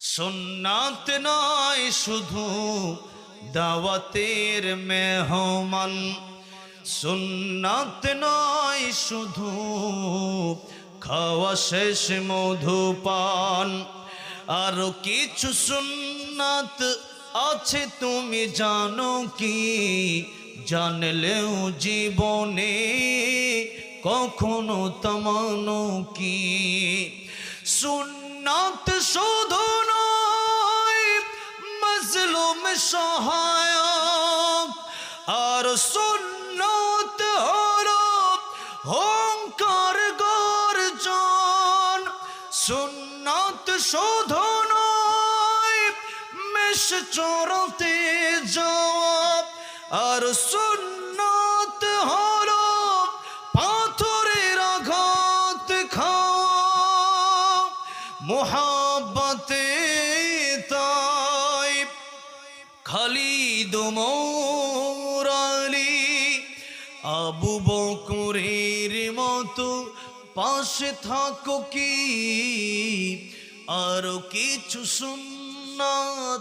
সুন্নাত নয় শুধু দাওয়াতের মেহমান, সুন্নাত নয় শুধু খাওয়া শেষ মধুপান, আরো কিছু সুন্নাত আছে তুমি জানো কি? জানলেও জীবনে কখনো তমানো কি? সুন্নাত শুধু নয় মজলুম সহায়ক, আর সুন্নাত হলো হুঙ্কার গর্জন। সুন্নাত শুধু নয় মেষ চড়াতে যাওয়া, আর সুন্নাত হলো পাথরের আঘাত খাওয়া। মোহাব্বতে তাই খালিদ ওমর আলী আবু বকরের মতো পাশে থাকো কি? আরো কিছু সুন্নাত